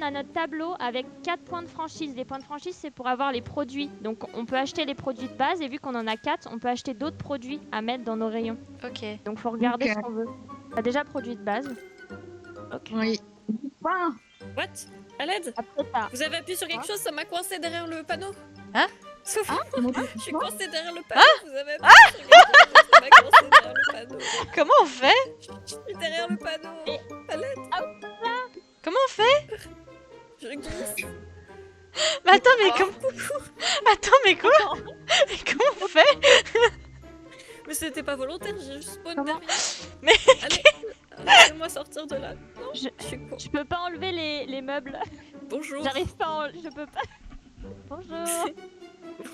a notre tableau avec 4 points de franchise. Les points de franchise, c'est pour avoir les produits. Donc, on peut acheter les produits de base. Et vu qu'on en a 4, on peut acheter d'autres produits à mettre dans nos rayons. Ok. Donc, faut regarder Ok. ce qu'on veut. On a déjà produit de base. Ok. Oui. Enfin, What? À l'aide? Après, t'as- Vous avez appuyé sur quelque chose, ça m'a coincé derrière le panneau. Hein? Sophie, comment tu je suis fais coincée derrière le panneau. Vous avez appuyé sur quelque chose, ça m'a coincé derrière le panneau. Comment on fait? Je suis derrière le panneau. À l'aide, Comment on fait? je glisse. Mais attends, mais Oh, comment... Attends, mais quoi? Mais comment on fait? Mais c'était pas volontaire, j'ai juste spawn Comment? derrière. Mais Allez, laissez-moi sortir de là. Non, Je- je suis con. Je peux pas enlever les meubles. Bonjour. J'arrive pas à Je peux pas. Bonjour.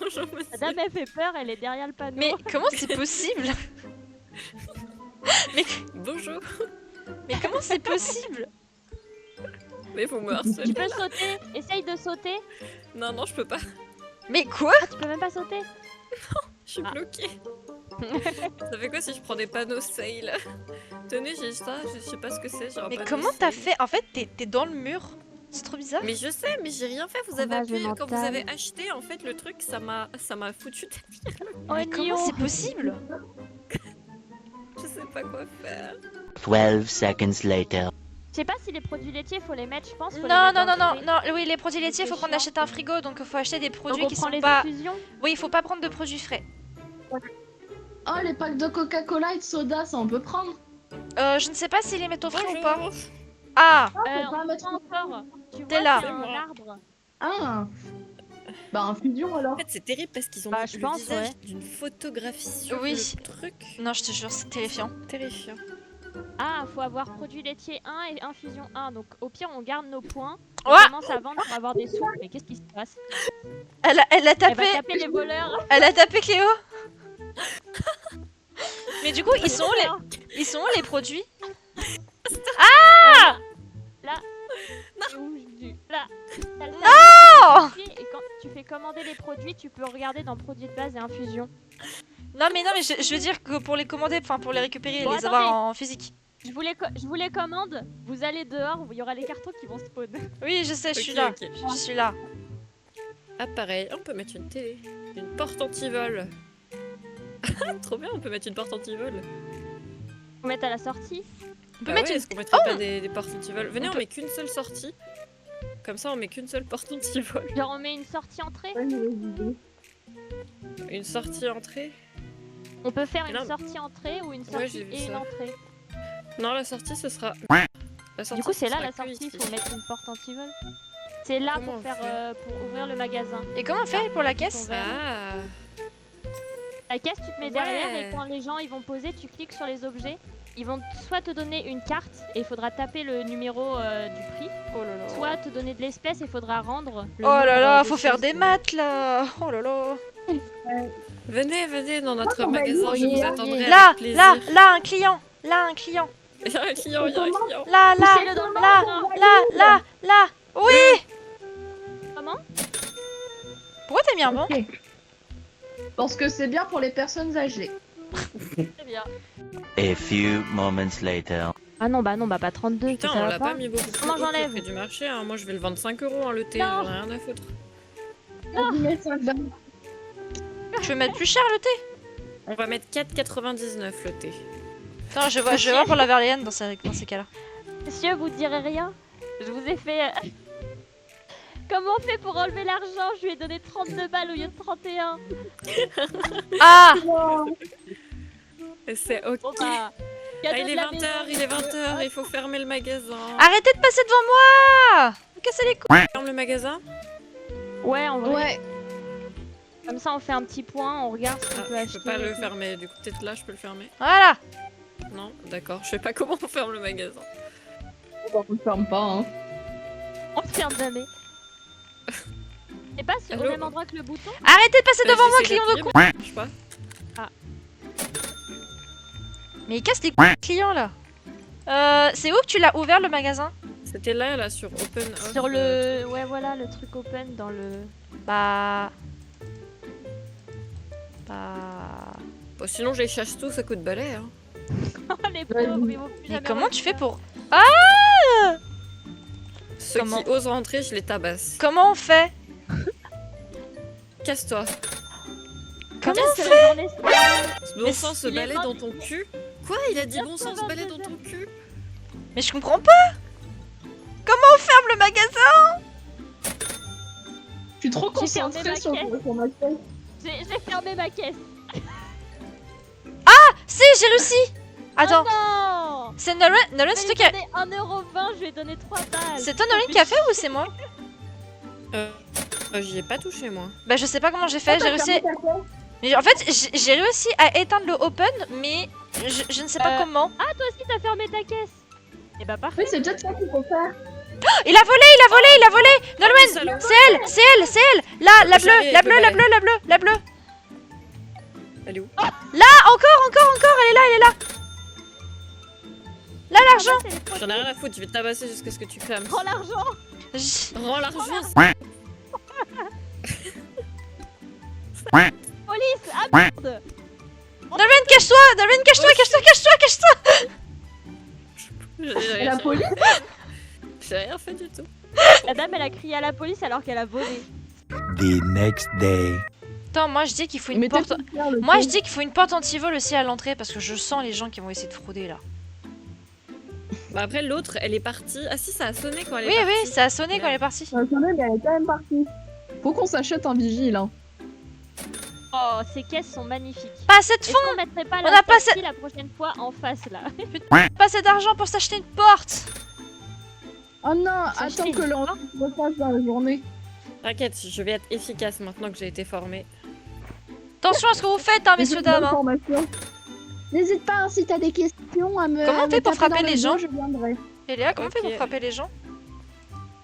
Bonjour, monsieur. Madame, elle fait peur, elle est derrière le panneau. Mais comment c'est possible? Bonjour. Mais comment c'est possible? Mais vous me Tu harcelez. peux sauter. Essaye de sauter. Non, non, je peux pas. Mais quoi? Ah, tu peux même pas sauter. Je suis Ah. bloquée. Ça fait quoi si je prends des panneaux sale? Tenez, j'ai ça, je sais pas ce que c'est. j'ai un Mais panneau comment t'as sale. fait? En fait, t'es dans le mur. C'est trop bizarre. Mais je sais, mais j'ai rien fait. Vous avez Fromage appuyé quand vous mental. avez acheté. En fait, le truc, ça m'a foutu. Mais comment c'est possible? Je sais pas quoi faire. 12 seconds later. Je sais pas si les produits laitiers, faut les mettre, je pense. faut les Non, mettre non, dans non, le non, frais. non, oui, les produits laitiers, faut C'est qu'on chiant. achète un frigo, donc faut acheter des Donc produits on qui prend sont les pas... infusions. Oui, il faut pas prendre de produits frais. oh, les packs de Coca-Cola et de soda, ça on peut prendre. Je ne sais pas s'ils les mettent au frais ou pas. Bonjour. Ah! Ah, faut pas On mettre prend encore. Tu T'es vois, là. c'est C'est un moi. arbre. Ah. Bah, infusion alors. En fait, c'est terrible parce qu'ils ont Bah, mis je le pense, visage ouais. d'une photographie sur Oui. le truc. Non, je te jure, c'est terrifiant. Terrifiant. Ah, faut avoir produit laitier 1 et infusion 1. Donc au pire, on garde nos points. On Ouah, commence à vendre pour avoir des sous. Mais qu'est-ce qui se passe? elle a Elle va tapé... taper les voleurs. Elle a tapé Cléo. Mais du coup, ils sont où les produits? Là. Oh! Et quand tu fais commander les produits, tu peux regarder dans produits de base et infusion. Non, mais je veux dire que pour les commander, enfin pour les récupérer et Bon, les avoir attendez. en physique. Je vous les commande. Vous allez dehors, il y aura les cartons qui vont spawn. Oui, je sais, je suis Ok, là. ok. Je suis là. Ah, pareil, on peut mettre une télé. Une porte anti-vol. Trop bien, on peut mettre une porte anti-vol. Faut mettre à la sortie. On peut Bah mettre ouais, une... est-ce qu'on mettrait Oh pas des portes anti-vol? Venez, On on peut- met qu'une seule sortie. Comme ça, on met qu'une seule porte anti-vol. Genre on met une sortie entrée. Une sortie entrée. On peut faire Mais une non. sortie entrée ou une Ouais, sortie j'ai vu et une ça. entrée. Non, la sortie, ce sera... La sortie, Du coup, c'est ce là sera la que sortie, ici. faut mettre une porte anti-vol. C'est là Comment pour on faire fait pour ouvrir le magasin. Et comment on fait pour la caisse? Ah. La caisse, tu te mets derrière Ouais. et quand les gens ils vont poser, tu cliques sur les objets. Ils vont soit te donner une carte et il faudra taper le numéro du prix, Oh là là. soit te donner de l'espèce et il faudra rendre. Le Oh là nombre là, de faut faire choses. des maths là. Oh là là. Venez, venez dans notre on va magasin, je y vous aller. attendrai Là, avec plaisir. là, un client. Là, un client. Il y a un client, il y a un client. Là, Poussez-le dans le là, magasin. là. Oui. Comment? Pourquoi t'as mis un banc? Ok. Parce que c'est bien pour les personnes âgées. Très bien. A few moments later. Ah non, bah pas 32. Putain, ça on va l'a pas mis beaucoup plus Comment haut que le j'enlève prix du marché. Hein. Moi, je vais le vendre 5 € hein, le thé, Non. j'en ai rien à foutre. Vas-y, mets 5 balles. Tu veux mettre plus cher le thé? On va mettre 4,99 le thé. Non, je vais voir pour la Verlaine dans ces cas-là. Monsieur, vous direz rien? Je vous ai fait. Comment on fait pour enlever l'argent? Je lui ai donné 32 balles au lieu de 31. Ah! Et c'est ok. Bon bah. Ah, cadeau il de est la 20h, maison. il est 20h, il faut fermer le magasin. Arrêtez de passer devant moi! Vous cassez les couilles. Ferme le magasin. Ouais, en vrai. Ouais. Comme ça, on fait un petit point, on regarde ce qu'on Ah, peut je acheter. peux pas le fermer, du coup peut-être là je peux le fermer. Voilà. Non, d'accord, je sais pas comment on ferme le magasin. On ne ferme pas, hein. On se ferme jamais. C'est pas au Allô même endroit que le bouton? Arrêtez de passer devant moi, J'essaie client de con. d'appuyer, mais je sais pas. Mais il casse les couilles, client là. C'est où que tu l'as ouvert le magasin? C'était là sur Open Off. Sur le. Ouais, voilà, le truc open dans le. Bah. Bon, sinon je les chasse tous à coups de balai. Hein. Oh, les pauvres, ils vont plus Mais jamais comment revenir. tu fais pour. Ceux Comment qui osent rentrer, je les tabasse. Comment on fait? Casse-toi. Comment on C'est fait? la journée Bon Mais sang se il est balai mort. dans ton cul. Quoi? Il a dit bon sang se balai dans ton cul? Mais je comprends pas. Comment on ferme le magasin? Je suis trop J'ai fermé concentrée ma sur caisse. ma caisse. J'ai fermé ma caisse. Si, j'ai réussi. Attends, Oh non. c'est Nolan, Je c'est vais toi lui qui a... donner 1,20€, je lui ai donné 3 balles. C'est toi Nolan qui a fait ou c'est moi? J'y ai pas touché moi. Bah je sais pas comment j'ai fait, j'ai réussi... Mais en fait, j'ai réussi à éteindre le open, mais je ne sais pas comment. Ah, toi aussi, t'as fermé ta caisse. Et bah parfait. Oui, c'est peut-être ça qu'il faut faire. Il a volé, il a volé, il a volé. Nolwenn, salaud. c'est elle, c'est elle, c'est elle. Là, la bleue, J'arrive la avec le bleue, la balai. bleue, la bleue, la bleue. Elle est où? Ah, encore, elle est là, elle est là. Là, l'argent. J'en ai rien à foutre, je vais te tabasser jusqu'à ce que tu crames. Prends l'argent. J- Rends l'argent. Police. Ah merde. Nolwenn, cache-toi, Nolwenn, cache-toi, cache-toi, cache-toi, cache-toi. Et la police? J'ai rien fait du tout. La dame, elle a crié à la police alors qu'elle a volé. The next day. Attends, moi je dis qu'il faut une Mais porte... t'as pu faire le Moi tour. je dis qu'il faut une porte anti-vol aussi à l'entrée parce que je sens les gens qui vont essayer de frauder là. Bah après l'autre, elle est partie. Ah si, ça a sonné quand elle est Oui, partie. oui, ça a sonné quand elle est partie. Attendez, mais elle est quand même partie. Faut qu'on s'achète un vigile. Hein. Oh, ces caisses sont magnifiques. Pas assez de Est-ce fonds, qu'on mettrait pas On la a pas sortie la prochaine fois en face là? pas assez d'argent pour s'acheter une porte. Oh non, Ça, attends je que sais. l'on refasse dans la journée. T'inquiète, je vais être efficace maintenant que j'ai été formée. Attention à ce que vous faites, hein, messieurs, dames. hein. N'hésite pas, hein, si t'as des questions à me. Comment on à fait me pour taper frapper dans les le dos, gens je viendrai. Et Léa, comment on fait Ok. pour frapper les gens?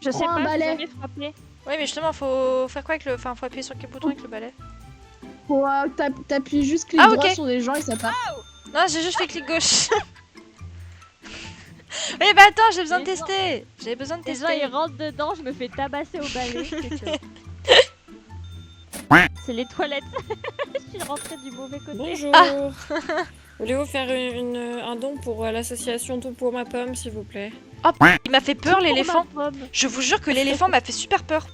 Je sais Prends un pas, j'ai balai. jamais frappé. Oui, mais justement, faut faire quoi avec le... Enfin, faut appuyer sur quel bouton avec le balai? Faut t'appuies juste clic Ah, droit ok. sur les gens et ça tape. Non, j'ai juste fait clic gauche. Oui, bah attends, j'ai besoin de Les gens- tester. J'avais besoin de Les gens tester. ils rentrent dedans, je me fais tabasser au balai. c'est que- C'est les toilettes. Je suis rentrée du mauvais côté. Bonjour. Ah. Voulez-vous faire un don pour l'association Tout pour ma pomme, s'il vous plaît? Il m'a fait peur, l'éléphant. Pour ma pomme. Je vous jure que l'éléphant m'a fait super peur.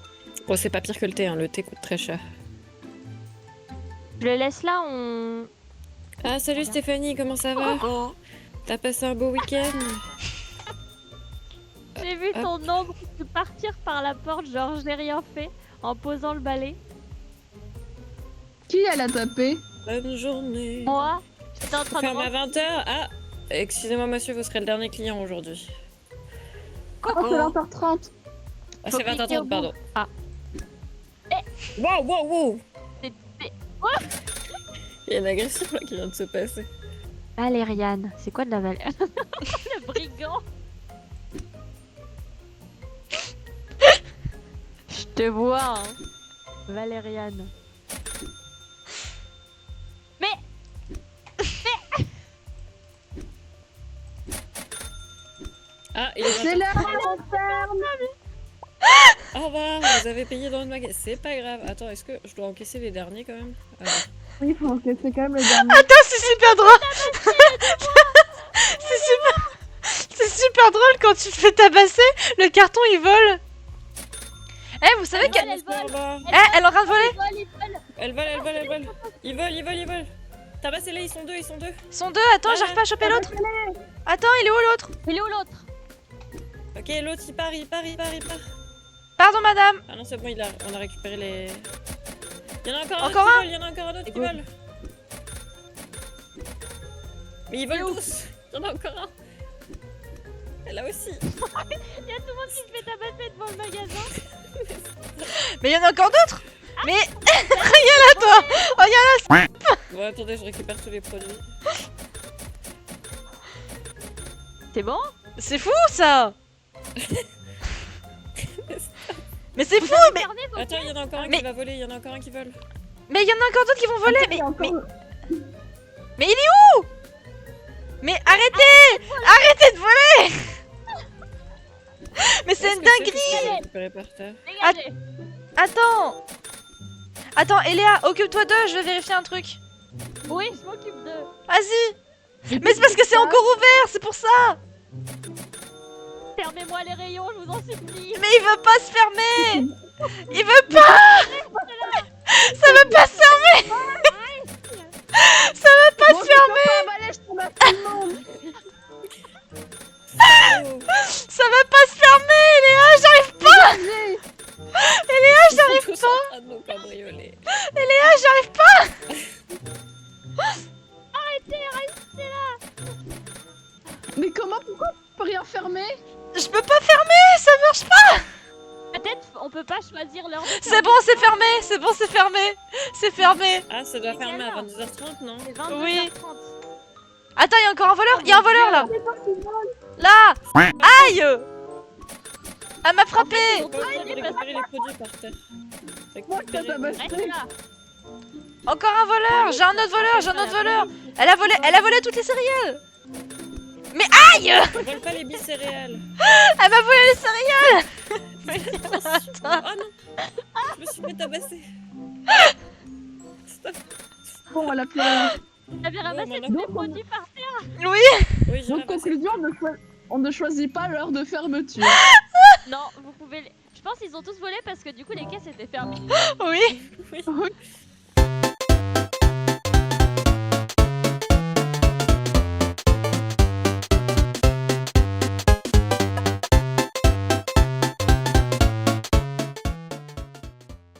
Oh, c'est pas pire que le thé, hein. Le thé coûte très cher. Je le laisse là, on. Ah, salut Stéphanie, comment ça va? T'as passé un beau week-end? J'ai vu ton ombre partir par la porte, genre j'ai rien fait, en posant le balai. Qui elle a tapé? Bonne journée. Moi, j'étais en train de Ferme à rentrer. 20h. Ah, excusez-moi monsieur, vous serez le dernier client aujourd'hui. Oh, c'est 20h30. Ah, Faut c'est cliquer 20h30, au pardon. bout. Ah. Wow, wow, wow! C'est- Il y a une agression là qui vient de se passer. Valériane, c'est quoi de la Valériane? Le brigand. Je te vois, hein. Valériane. Ah, il est C'est 20h30. l'heure, on ferme. Au revoir, vous avez payé dans le magasin. C'est pas grave. Attends, est-ce que je dois encaisser les derniers quand même? Ah, Oui, il faut encaisser quand même le dernier. Attends, c'est super drôle. C'est super drôle quand tu te fais tabasser, le carton il vole. Eh, vous savez qu'elle... Elle vole. Au revoir. Eh, elle est en train de voler. Elle vole, elle vole, elle vole. Ils volent, ils volent, ils volent. Tabassez-les, ils sont deux, ils sont deux. Ils sont deux, attends, j'arrive pas à choper l'autre. Attends, il est où l'autre? Il est où l'autre? Ok, l'autre il part, il part, il part, il part. Pardon madame. Ah non, c'est bon, on a récupéré les. Il y en a encore un Encore autre un qui vole, il y en a encore un autre qui vole. Mais ils volent tous. Il y en a encore un. Elle a aussi. Il y a tout le monde qui se fait tabasser devant le magasin. Mais il y en a encore d'autres. Mais regarde là toi. Regarde là. Bon, attendez, je récupère tous les produits. C'est bon? C'est fou ça. Mais c'est fou, mais Fermez vos Attends, il y en a encore un Mais- qui va voler, il y en a encore un qui vole. il y en a encore d'autres qui vont voler. Il y a encore- Mais il est où? Mais arrêtez. Arrêtez de voler. Mais c'est Est-ce une que ceux qui dinguerie. sont récupérés par terre? Dégagez. Attends. Attends, Eléa, occupe-toi d'eux, je vais vérifier un truc. Oui, je m'occupe de. Vas-y. Mais c'est parce que c'est encore ouvert, c'est pour ça. Fermez-moi les rayons, je vous en supplie. Mais il veut pas se fermer. Il veut pas. Ça veut pas se fermer. Ça veut pas se fermer. Ça veut pas se fermer, Léa, j'arrive pas. Et Léa, j'arrive pas. Nos cabriolets. Et Léa, j'arrive pas. Restez là. Mais comment, pourquoi on peut rien fermer? Je peux pas fermer, ça marche pas. Peut-être on peut pas choisir l'heure de C'est bon, c'est fermé, c'est bon, c'est fermé. C'est fermé. Ah, ça doit C'est fermer à quelle 22h30, non? C'est 22h30. Oui. Attends, il y a encore un voleur. Il y a un voleur là. Là. Aïe. Elle m'a frappé. Faut pas récupérer les produits par terre. Moi, ça t'a Reste basé. là. Encore un voleur. J'ai un autre voleur, j'ai un autre voleur. Elle a volé toutes les céréales. Mais aïe. On vole pas les bicéréales. Elle m'a volé les céréales. Ah non. Je me suis fait tabasser. Stop. Bon, elle a plus rien. T'avais ramassé mon tous les enfant. produits par terre. Oui. Oui, j'ai Donc, ramassé. conclusion, on ne choisit pas l'heure de fermeture. Non, vous pouvez. Je pense qu'ils ont tous volé parce que du coup les caisses étaient fermées. Oui. Oui.